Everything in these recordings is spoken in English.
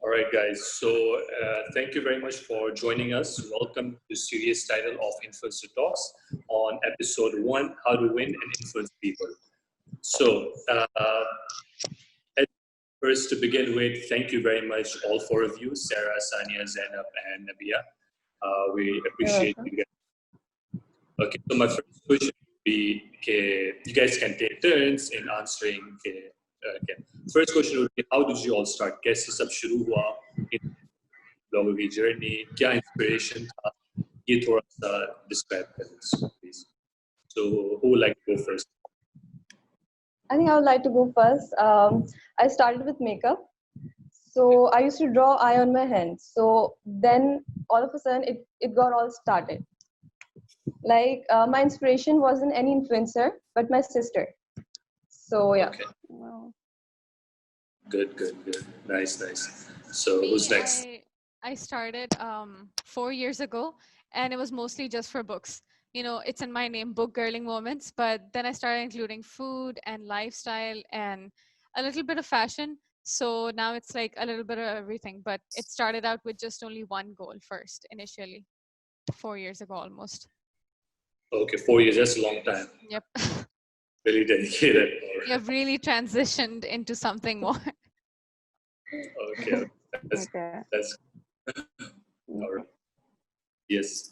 All right, guys. So thank you very much for joining us. Welcome to series title of Influencer Talks on episode 1, How to Win and Influence People. So first to begin with, thank you very much all four of you, Sarah, Sania, Zainab, and Nabia. We appreciate you guys. Okay, so my first question would be, you guys can take turns in answering. Okay. First question would be, how did you all start? कैसे सब शुरू हुआ? लोगों की journey, क्या inspiration था? ये थोड़ा सा describe करें, please. So, who would like to go first? I think I would like to go first. I started with makeup. So I used to draw eye on my hands. So then all of a sudden it got all started. Like my inspiration wasn't any influencer, but my sister. So yeah. Okay. Wow. Good. Nice. So who's next? I started 4 years ago, and it was mostly just for books. You know, it's in my name, Book Girling Moments, but then I started including food and lifestyle and a little bit of fashion. So now it's like a little bit of everything, but it started out with just only one goal first, initially, 4 years ago almost. Okay, 4 years, that's a long time. Yep. Really dedicated. You have really transitioned into something more. Okay. That's all right. Yes.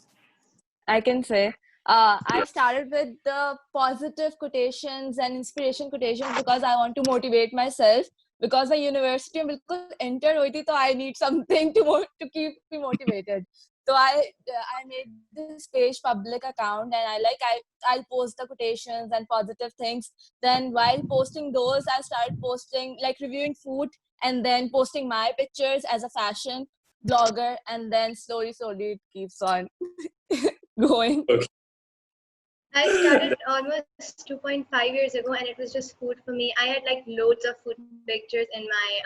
I can say. I started with the positive quotations and inspiration quotations because I want to motivate myself. Because the university बिल्कुल enter हुई थी, so I need something to keep me motivated. So I made this page public account, and I'll post the quotations and positive things. Then while posting those, I started posting like reviewing food and then posting my pictures as a fashion blogger, and then slowly it keeps on going. Okay. I started almost 2.5 years ago, and it was just food for me. I had like loads of food pictures in my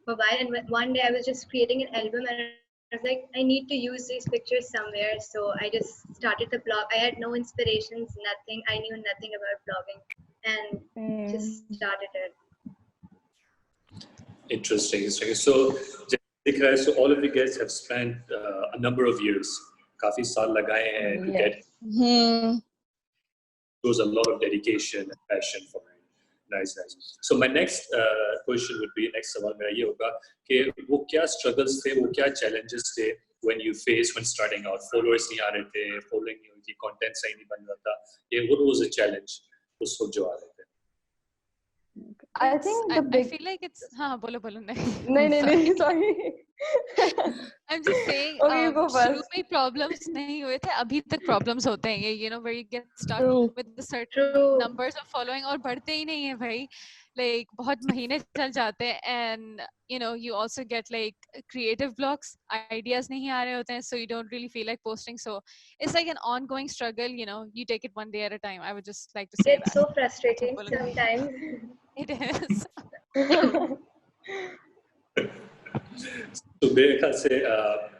mobile, and one day I was just creating an album, and I was like, I need to use these pictures somewhere. So I just started the blog. I had no inspirations, nothing. I knew nothing about blogging, and just started it. Interesting. So, so all of you guys have spent a number of years, काफी साल लगाए हैं to get. Shows a lot of dedication and passion for it. Nice. So my next question would be, next सवाल मेरा ये होगा कि वो क्या struggles थे, वो क्या challenges थे when you faced when starting out? Followers नहीं आ रहे थे, following नहीं हुई थी, content सही नहीं बन रहा था. What was a challenge उस वक्त जो आ रहे थे? I think I feel like it's बोलो नहीं sorry. I'm just saying Okay, go first. शुरू में problems नहीं हुए थे, अभी तक problems होते हैं ये, you know, where you get stuck with the certain numbers of following और बढ़ते ही नहीं है भाई, like बहुत महीने चल जाते हैं, and you know you also get like creative blocks, ideas नहीं आ रहे होते हैं, so you don't really feel like posting. So it's like an ongoing struggle, you know, you take it one day at a time. I would just like to say it's so frustrating sometimes. It is. So मेरे ख्याल से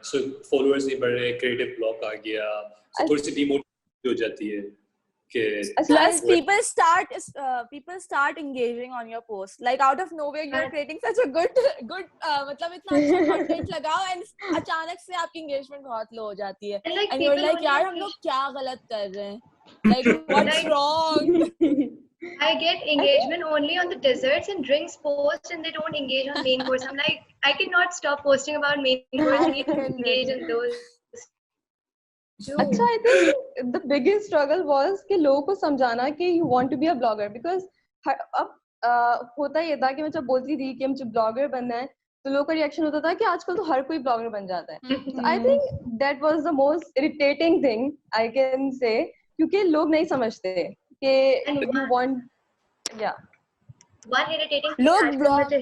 so followers नहीं बढ़ रहे, creative block आ गया, so थोड़ी सी demotivate हो जाती है कि plus people start engaging on your post, like out of nowhere you're creating such a good मतलब इतना अच्छा content लगाओ and अचानक से आपकी engagement बहुत low हो जाती है, and you're like यार हम लोग क्या गलत कर रहे हैं, like what's wrong? I get engagement only on the desserts and drinks post, and they don't engage on main course. I'm like, I cannot stop posting about main course. I need to engage in those. अच्छा, I think the biggest struggle was कि लोगों को समझाना कि you want to be a blogger, because अब होता ये था कि मैं जब बोलती थी कि मुझे blogger बनना है, तो लोगों का reaction होता था कि आजकल तो हर कोई blogger बन जाता है. So I think that was the most irritating thing I can say, क्योंकि लोग नहीं समझते कि you want, yeah. One irritating thing लोग blog,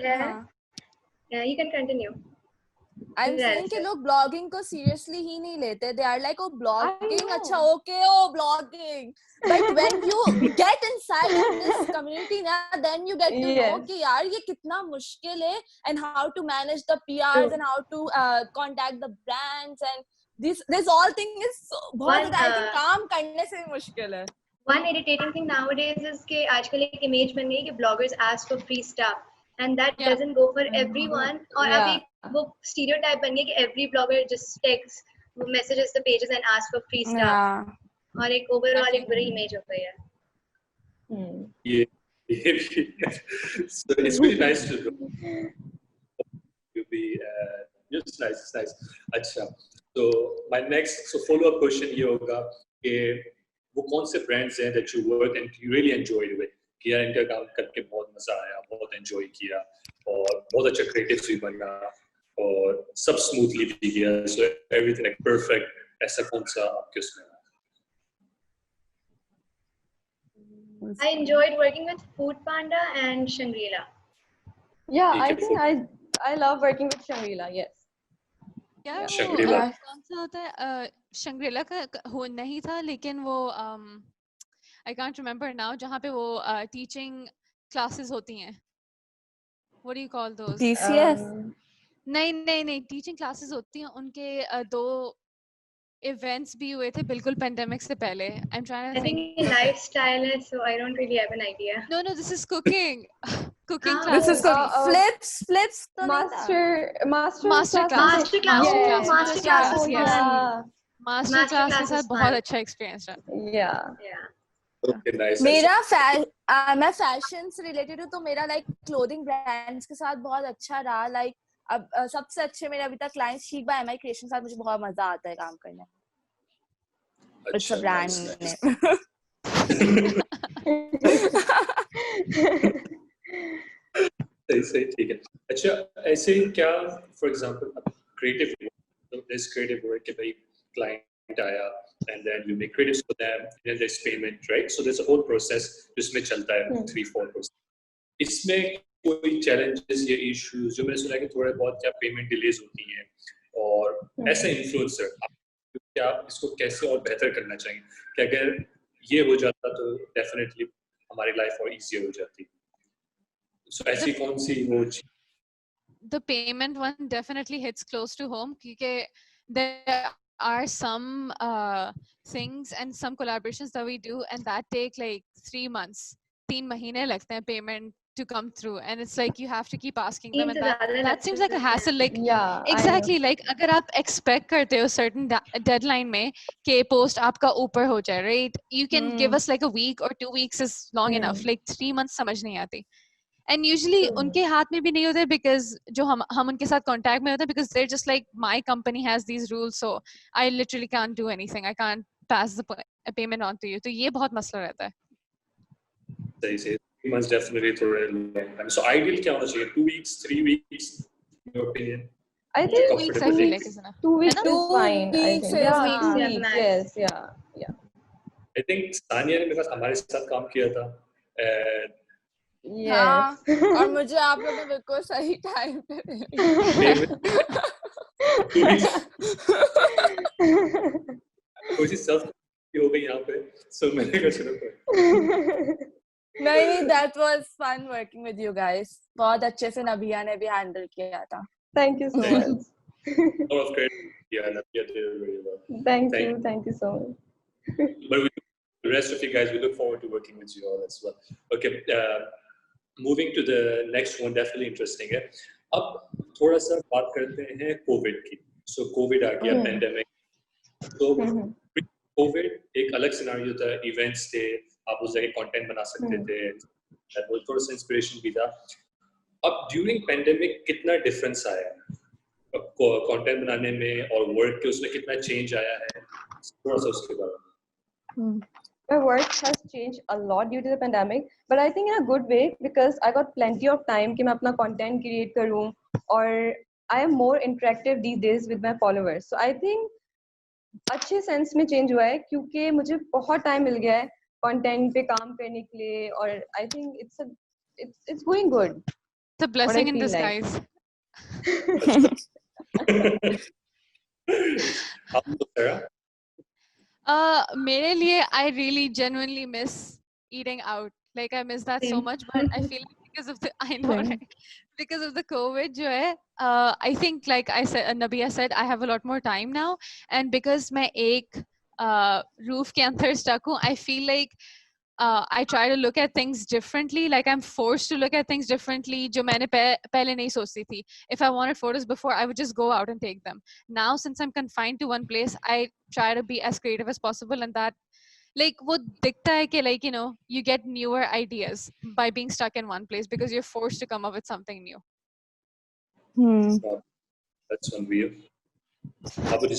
yeah, you can continue. I'm saying कि लोग blogging को seriously ही नहीं लेते. They are like, oh, blogging, अच्छा, okay, oh, blogging. But when you get inside this community, then you get to know कि यार ये कितना मुश्किल है, and how to manage the PRs and how to contact the brands, and this all thing is so बहुत I think काम करने से भी मुश्किल है. One irritating thing nowadays is कि आजकल एक image बन गई कि bloggers ask for free stuff. and that Yeah. doesn't go for everyone. और Yeah. अभी वो stereotype बन गया कि every blogger just texts, messages the pages and asks for free stuff. Yeah. और एक overall एक बुरी image हो गई है. Yeah. So it's really nice to be just nice, it's nice. अच्छा, so my next follow up question ये होगा कि वो कौन से brands हैं that you work and you really enjoyed with, कि यार इनका काम करके बहुत मजा आया, बहुत enjoy किया और बहुत अच्छा creative भी बना और सब smoothly भी किया, so everything like perfect. ऐसा कौन सा आपके उसमें? I enjoyed working with Food Panda and Shangri-La. Yeah, I think I love working with Shangri-La. Yes. यार वो Shangri-La. कौन सा होता है शंग्रीला का हो नहीं था लेकिन वो I can't remember now जहाँ पे वो teaching classes होती हैं. What do you call those? TCS. नहीं teaching classes होती हैं, उनके दो events भी हुए थे बिल्कुल pandemic से पहले. I'm trying to I think. think lifestyle है, so I don't really have an idea. No, this is cooking. Cooking Ah, classes. This is good. Flips तो नहीं था. Master class. Master class. Yes. Master class was Yes. fun. Master Master class class के साथ was बहुत fun. अच्छा experience रहा. Yeah. Yeah. Okay, nice. मेरा मैं फैशन से रिलेटेड हूँ, तो मेरा लाइक क्लोथिंग ब्रांड्स के साथ बहुत अच्छा रहा. लाइक अब सबसे अच्छे मेरे अभी तक क्लाइंट्स शीक बाय एमआई क्रिएशन के साथ मुझे बहुत मजा आता है काम करने में. It's a brand name. सही ठीक है. अच्छा, ऐसे क्या for example creative work, this creative work कि भाई client आया and then you make creatives for them and then there's payment, right? So there's a whole process जिसमें चलता है 3-4 process. इसमें कोई challenges या issues जो मैंने सुना है कि थोड़े बहुत क्या payment delays होती हैं और ऐसा influencer क्या इसको कैसे और बेहतर करना चाहिए कि अगर ये हो जाता तो definitely हमारी life और easier हो जाती. So ऐसी कौन सी वो The payment one definitely hits close to home because there are some things and some collaborations that we do and that take like 3 months. 3 महीने लगते हैं payment to come through and it's like you have to keep asking them and that seems like a hassle. Like Yeah. exactly like अगर आप expect करते हो certain deadline में कि post आपका ऊपर हो जाए, right? You can give us like a week or 2 weeks is long enough. Like 3 months समझ नहीं आती. And usually उनके हाथ में भी नहीं होते because जो हम उनके साथ contact में होते हैं because they're just like my company has these rules so I literally can't do anything. I can't pass the payment on to you. तो ये बहुत मसला रहता है. सही से 3 months definitely थोड़े long time. So ideal क्या होना चाहिए? 2 weeks, 3 weeks, in your opinion? I think 2 weeks I feel like is enough. 2 weeks है ना? is fine. I weeks think. is Yeah, fine. 2 Yeah, weeks. max. Yes. Yeah. I think Sania ने मेरे साथ हमारे साथ काम किया था. Yes. हाँ, और मुझे आप लोग ने बिल्कुल सही टाइम पे Two weeks. कोई self हो गई यहाँ पे. So मैंने कहा चलो. नहीं, that was fun working with you guys. बहुत अच्छे से नबिया ने भी हैंडल किया था. Thank you so much. Lot of credit. Yeah, Nadia did really well. Thank you so much. But the rest of you guys, we look forward to working with you all as well. Okay, moving to the next one, definitely interesting है. अब थोड़ा सा बात करते हैं Covid की. So COVID आ गया, pandemic. So COVID एक अलग सिनेरियो था, events थे, आप उस जगह content बना सकते थे, वो थोड़ा सा inspiration भी था. अब during pandemic कितना difference आया content बनाने में और work के उसमें कितना change आया है, थोड़ा सा उसके बारे में. My work has changed a lot due to the pandemic, but I think in a good way because I got plenty of time कि मैं अपना content create करूँ और I am more interactive these days with my followers. So I think अच्छे sense में change हुआ है क्योंकि मुझे बहुत time मिल गया है content पे काम करने के लिए और I think it's going good. It's a blessing in feel disguise. How about Sarah? मेरे लिए I really genuinely miss eating out. Like I miss that so much, but I feel like because of the right? Because of the COVID जो है, I think like I said, Nabia said, I have a lot more time now, and because मैं एक roof के अंदर stuck हूँ, I feel like I try to look at things differently. Like I'm forced to look at things differently. जो मैंने पहले नहीं सोचती थी. If I wanted photos before, I would just go out and take them. Now, since I'm confined to one place, I try to be as creative as possible, and that, like, वो दिखता है कि, like, you know, you get newer ideas by being stuck in one place because you're forced to come up with something new. That's one view.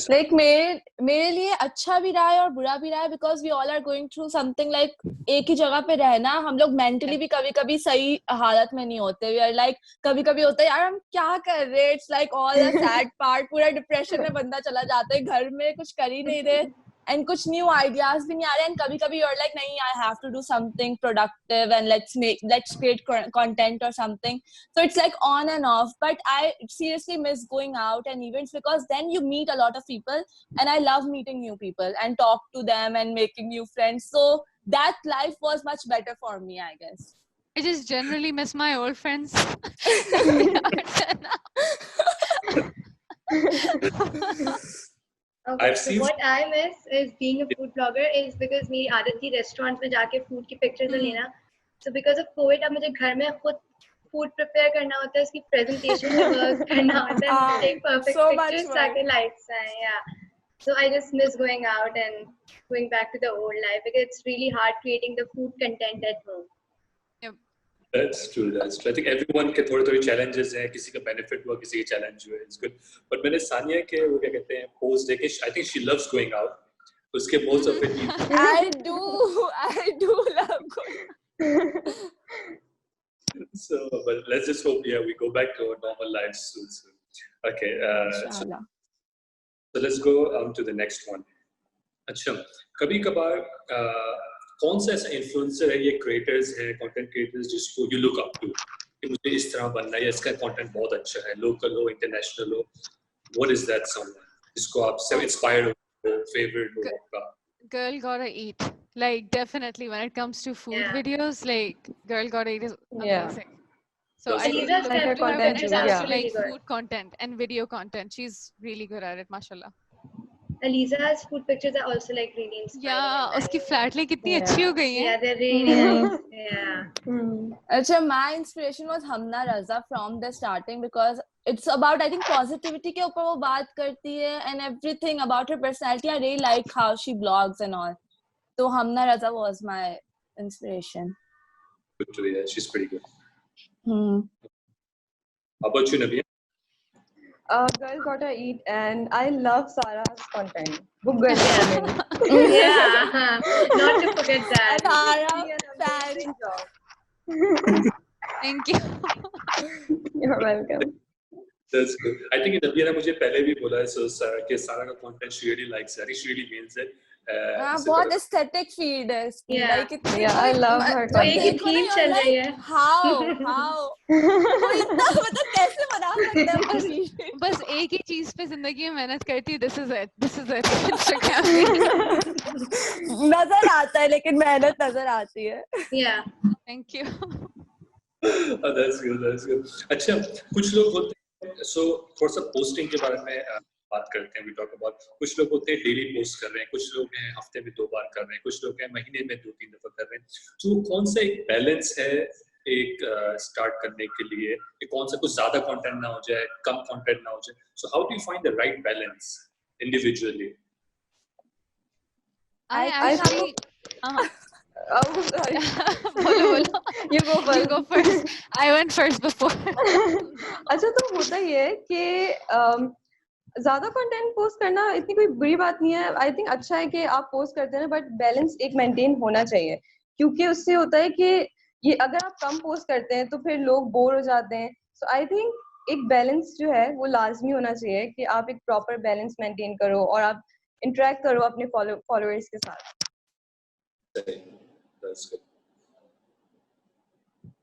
Like मेरे लिए अच्छा भी रहा है और बुरा भी रहा है because we all are going through something like एक ही जगह पे रहना हम लोग mentally भी कभी-कभी सही हालत में नहीं होते we are like कभी-कभी होता है यार हम क्या कर रहे हैं it's like all the sad part पूरा depression में बंदा चला जाता है घर में कुछ कर ही नहीं रहे and कुछ new ideas भी नहीं आ रहे and कभी-कभी you're like नहीं I have to do something productive and let's create content or something so it's like on and off but I seriously miss going out and events because then you meet a lot of people and I love meeting new people and talk to them and making new friends so that life was much better for me I guess. I just generally miss my old friends. Okay, so what I miss is being a food blogger is because मेरी आदत थी restaurants में जाके food की pictures लेना. So because of COVID अब मुझे घर में खुद food prepare करना होता है, उसकी presentation में work करना होता है, take perfect so pictures ताकि likes आए. Yeah. So I just miss going out and going back to the old life because it's really hard creating the food content at home. That's true. That's true. I think everyone के थोड़े challenges हैं. किसी का benefit हुआ, किसी का challenge हुआ. It's good. But मैंने सानिया के वो क्या कहते हैं post देखे. I think she loves going out. उसके most of it. I do love going. So, but let's just hope we go back to our normal lives soon. Okay. So let's go on to the next one. अच्छा, कभी-कभार कौन सा ऐसा influencer है ये creators हैं content creators जिसको you look up to कि मुझे इस तरह बनना है या इसका कंटेंट बहुत अच्छा है लोकल हो इंटरनेशनल हो व्हाट इज दैट समवन जिसको आप से इंस्पायर्ड हो फेवरेट हो आपका Girl Gotta Eat, like definitely when it comes to food videos, like Girl Gotta Eat is amazing. So I really look up to her when it comes to like food content and video content. She's really good at it, mashallah. Aliza's food pictures are also like really inspiring. Yeah, उसकी flat lay कितनी अच्छी हो गई है. Yeah, they're really nice. Yeah. अच्छा, my inspiration was Hamna Raza from the starting because it's about I think positivity के ऊपर वो बात करती है and everything about her personality. I really like how she blogs and all. So Hamna Raza was my inspiration. Good to hear. She's pretty good. How about you, Nabia? Girl Gotta Eat and I love Sarah's content. Book girl. Yeah, not to forget that. Sarah, job. Thank you. You're welcome. That's good. I think Nabia ने मुझे पहले भी बोला है कि सारा का content she really likes it. She really means it. बहुत aesthetic feed है इसकी. Yeah, I love her content. एक theme चल रही है. How? कोई इतना मतलब कैसे बना सकता है बस एक ही चीज पे जिंदगी में मेहनत करती है. This is it. Instagram पे नजर आता है लेकिन मेहनत नजर आती है. Yeah. Thank you. That's good. अच्छा, कुछ लोग होते हैं so थोड़ा सा posting के बारे में बात करते हैं. We talk about कुछ लोग होते हैं डेली पोस्ट कर रहे हैं, कुछ लोग हैं हफ्ते में 2 बार कर रहे हैं, कुछ लोग हैं महीने में 2-3 दफा कर रहे हैं. तो कौन सा एक बैलेंस है एक स्टार्ट करने के लिए कि कौन सा कुछ ज्यादा कंटेंट ना हो जाए, कम कंटेंट ना हो जाए. So how do you find the right balance individually? I actually Oh, sorry. बोलो. You go first. I went first before. अच्छा, तो होता ही है कि ज्यादा कंटेंट पोस्ट करना इतनी कोई बुरी बात नहीं है. आई थिंक अच्छा है कि आप पोस्ट करते हैं बट बैलेंस एक मेंटेन होना चाहिए क्योंकि उससे होता है कि ये अगर आप कम पोस्ट करते हैं तो फिर लोग बोर हो जाते हैं. सो आई थिंक एक बैलेंस जो है वो लाजमी होना चाहिए कि आप एक प्रॉपर बैलेंस मेंटेन करो और आप इंटरेक्ट करो अपने फॉलोअर्स के साथ. That's good.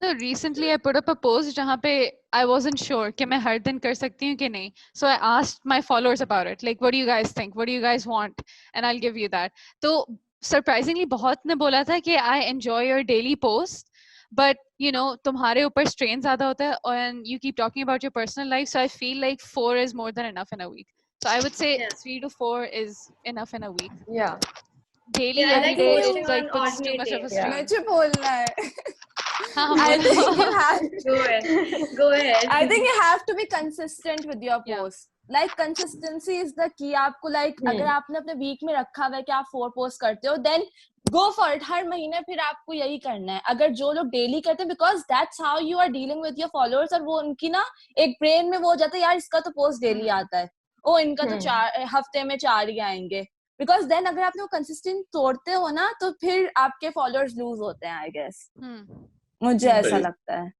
So recently I put up a post जहाँ पे I wasn't sure कि मैं हर दिन कर सकती हूँ कि नहीं. So I asked my followers about it. Like, what do you guys think? What do you guys want? And I'll give you that. तो surprisingly बहुत ने बोला था कि I enjoy your daily post, but you know तुम्हारे ऊपर strain ज़्यादा होता है and you keep talking about your personal life. So I feel like 4 is more than enough in a week. So I would say 3 to 4 is enough in a week. Yeah. daily Yeah, I every like day posting it's like on puts too alternate much of a days. strain. मुझे बोलना है. हाँ, I बोलो. think you have. Go ahead. Go ahead. I think you have to be consistent with your Yeah. posts. Like consistency is the key. आपको like अगर आपने अपने week में रखा हुआ है कि आप 4 posts करते हो, then go for it. हर महीने फिर आपको यही करना है. अगर जो लोग daily करते हैं, because that's how you are dealing with your followers, और वो उनकी ना एक brain में वो हो जाता है, यार इसका तो post daily आता है, ओ इनका तो 4 हफ्ते में 4 ही आएंगे. Because then अगर आपने वो consistent तोड़ते हो ना, तो फिर आपके followers lose होते हैं, I guess. मुझे ऐसा लगता है.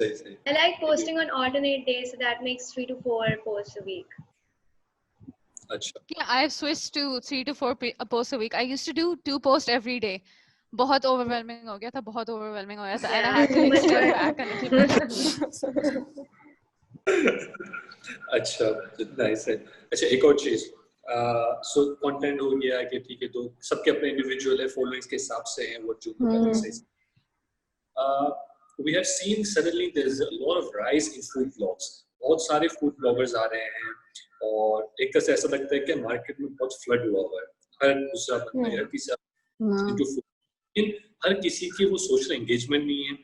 I like posting on alternate days, so that makes 3 to 4 posts a week. अच्छा. Yeah, I've switched to 3 to 4 posts a week. I used to do 2 posts every day. बहुत overwhelming हो गया था, बहुत overwhelming हो गया था, and I had to like step back a little bit. अच्छा, nice है. अच्छा, एक और चीज. So content हो गया कि ठीक है, तो सबके अपने individual है, followings के हिसाब से हैं, वो जो सही. We have seen suddenly there's a lot of rise in food blogs. बहुत सारे food bloggers आ रहे हैं और एक तरह से ऐसा लगता है कि मार्केट में बहुत फ्लड हुआ हुआ है. हर दूसरा बंदा या तीसरा into food. लेकिन हर किसी की वो सोशल एंगेजमेंट नहीं है,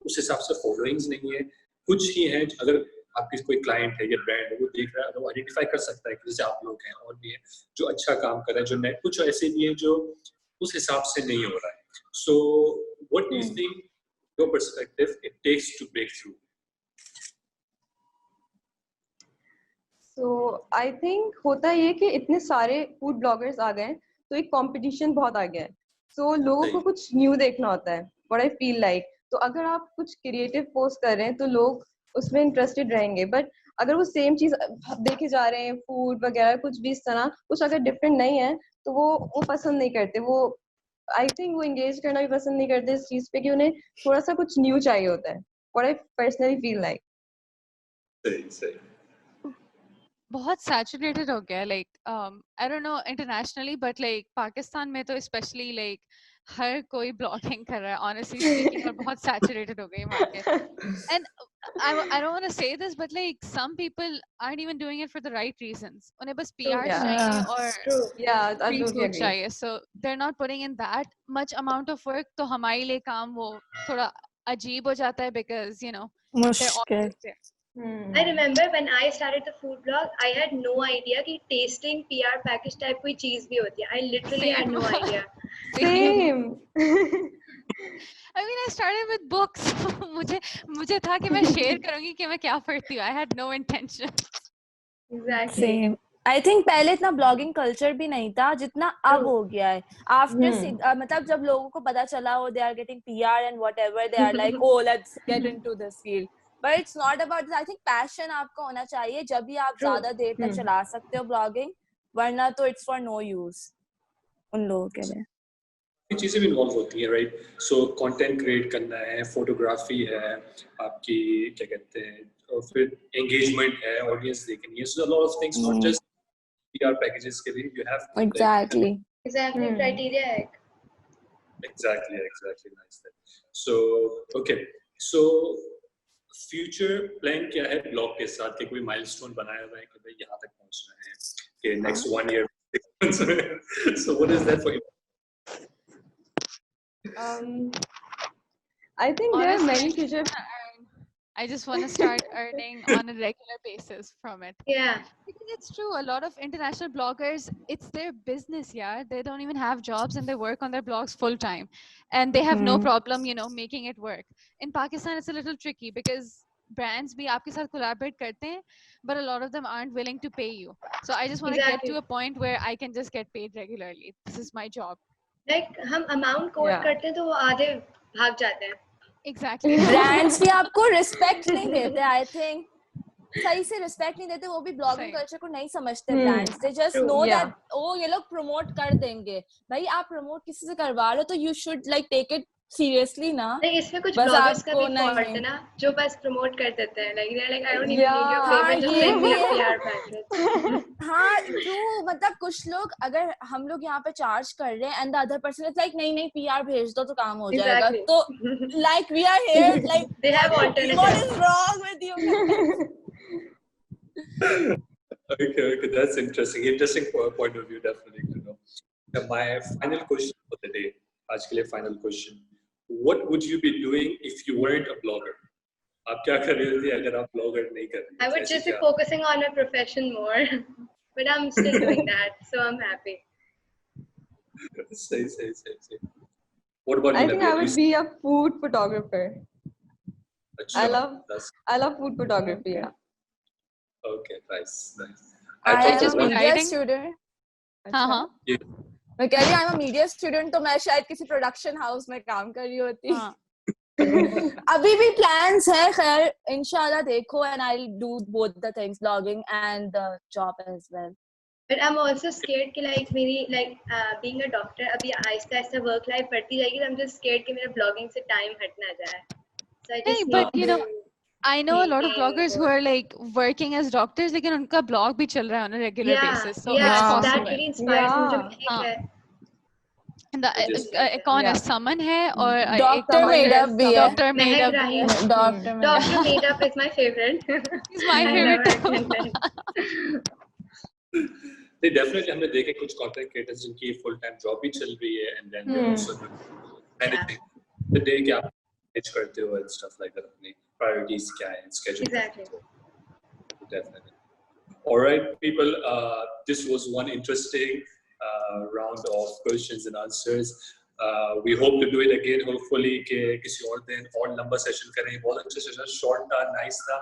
उस हिसाब से फॉलोइंग्स नहीं है. कुछ ही है, अगर आपकी कोई क्लाइंट है या ब्रांड है, वो देख रहा है, वो आइडेंटिफाई कर सकता है कि जैसे आप लोग हैं और भी हैं जो अच्छा काम कर रहे हैं, जो नेट कुछ ऐसे भी हैं जो उस हिसाब से नहीं हो रहा है. So what do you think, your perspective, it takes to break through? So I think होता ये कि इतने सारे फूड ब्लॉगर्स आ गए हैं, तो एक कंपटीशन बहुत आ गया है. So लोगों को कुछ न्यू देखना होता है. What I feel like. तो अगर आप कुछ क्रिएटिव पोस्ट कर रहे हैं तो लोग उसमें इंटरेस्टेड रहेंगे. बट अगर वो सेम चीज देखे जा रहे हैं, फूड वगैरह कुछ भी इस तरह, कुछ अगर डिफरेंट नहीं है तो वो पसंद नहीं करते. वो आई थिंक वो एंगेज करना भी पसंद नहीं करते इस चीज पे कि उन्हें थोड़ा सा कुछ न्यू चाहिए होता है. What I personally feel like. सही. बहुत सैचुरेटेड हो गया, like I don't know internationally, but like Pakistan में तो स्पेशली लाइक हर कोई ब्लॉगिंग कर रहा है, ऑनेस्टली स्पीकिंग, और बहुत सैचुरेटेड हो गई market. And I don't want to say this, but like some people aren't even doing it for the right reasons. उन्हें बस PR चाहिए और free food चाहिए, so they're not putting in that much amount of work. तो हमारे लिए काम वो थोड़ा अजीब हो जाता है, because you know they're always there. I remember when I started the food blog, I had no idea कि tasting PR package type कोई चीज भी होती है. I literally had no idea. Same. I mean, I started with books. मुझे था कि मैं शेयर करूंगी कि मैं क्या पढ़ती हूँ. I had no intention. Exactly. Same. I think पहले इतना ब्लॉगिंग कल्चर भी नहीं था जितना अब हो गया है. After मतलब जब लोगों को पता चला, oh, they are getting PR and whatever, they are like, oh, let's get into this field. But it's not about this. I think passion आपको होना चाहिए, जब भी आप ज्यादा देर तक चला सकते हो ब्लॉगिंग, वरना तो it's for no use उन लोगों के लिए. चीजें भी इन्वॉल्व होती हैं, राइट? सो कंटेंट क्रिएट करना है, फोटोग्राफी है, आपकी क्या कहते हैं, और फिर एंगेजमेंट है, ऑडियंस देखनी है. So a lot of things, not just PR packages के लिए यू हैव exactly criteria है. Exactly. Nice. So okay, so future plan क्या है ब्लॉग के साथ? कि कोई माइलस्टोन बनाया हुआ है कि भाई यहाँ तक पहुँचना है कि नेक्स्ट 1 year, 6 months में? So what is that for you? I think there are many future. I just want to start earning on a regular basis from it. Yeah. Because it's true, a lot of international bloggers, it's their business, yeah. They don't even have jobs and they work on their blogs full time. And they have no problem, you know, making it work. In Pakistan, it's a little tricky because brands bhi aapke sath collaborate karte hain, but a lot of them aren't willing to pay you. So I just want to get to a point where I can just get paid regularly. This is my job. Like हम amount quote करते हैं तो वो आधे भाग जाते हैं. Exactly. Brands भी आपको respect नहीं देते. I think सही से respect नहीं देते. वो भी blogging culture को नहीं समझते brands. They just know that oh ये लोग promote कर देंगे. भाई आप promote किसी से करवा रहे हो तो you should like take it seriously ना. नहीं, इसमें कुछ bloggers का भी fault है ना, जो बस promote कर देते हैं. Like they're like I don't even need your payment, just send me a PR package. हाँ, true. मतलब कुछ लोग अगर हम लोग यहाँ पे charge कर रहे हैं and the other person is like नहीं PR भेज दो तो काम हो जाएगा. तो like we are here like they have alternatives. What is wrong with you guys? Okay, that's interesting point of view, definitely to know. My final question for the day, आज के लिए final question. What would you be doing if you weren't a blogger? आप क्या कर रही होती अगर आप blogger नहीं कर रही? I would just be focusing on my profession more, but I'm still doing that, so I'm happy. सही. What about you? I think I would be a food photographer. Achha, I love food photography. Yeah. Okay, nice. I thought am this a one. media writing? student. हाँ मैं कह रही हूँ I'm a media student, तो मैं शायद किसी production house में काम कर रही होती. हाँ. अभी भी plans है, खैर इंशाल्लाह देखो, and I'll do both the things, blogging and the job as well. But I'm also scared कि like being a doctor अभी आहिस्ता work life बढ़ती जाएगी, तो I'm just scared कि मेरा blogging से time हट ना जाए. So I just Hey, but you know, I know a lot of bloggers who are like working as doctors, लेकिन उनका blog भी चल रहा है on a regular basis, so it's that possible. really inspires me. हाँ. And the कौन है? Saman है और Doctor Made-up भी है. Doctor Made-up. Doctor Made-up is my favorite. He's my favorite. They definitely हमने देखे कुछ content creators जिनकी full time job भी चल रही है and then they also do anything. The day क्या manage करते हो and stuff like that. अपनी priorities क्या है, schedule. Exactly. Definitely. All right, people. This was one interesting round of questions and answers. We hope to do it again. Hopefully, कि किसी और दिन और लंबा सेशन करें. बहुत अच्छा सेशन, short था, nice था.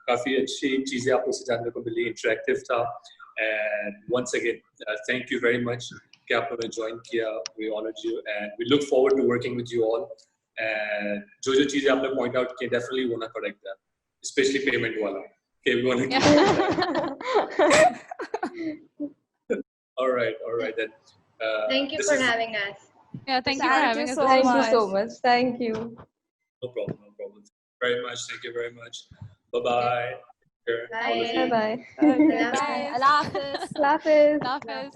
काफी अच्छी चीजें आपको से जानने को मिली, interactive था. And once again, thank you very much कि आप लोगों ने join किया. We honored you and we look forward to working with you all. And जो चीजें आपने point out किए, definitely wanna correct that, especially payment वाला. Okay, we wanna. All right then. Thank you for having us. Yeah, thank you for having us. Thank you so much. Thank you. No problem. Very much. Thank you very much. Bye-bye. Bye. Bye. Bye. Allah Hafiz. Hafiz. Hafiz.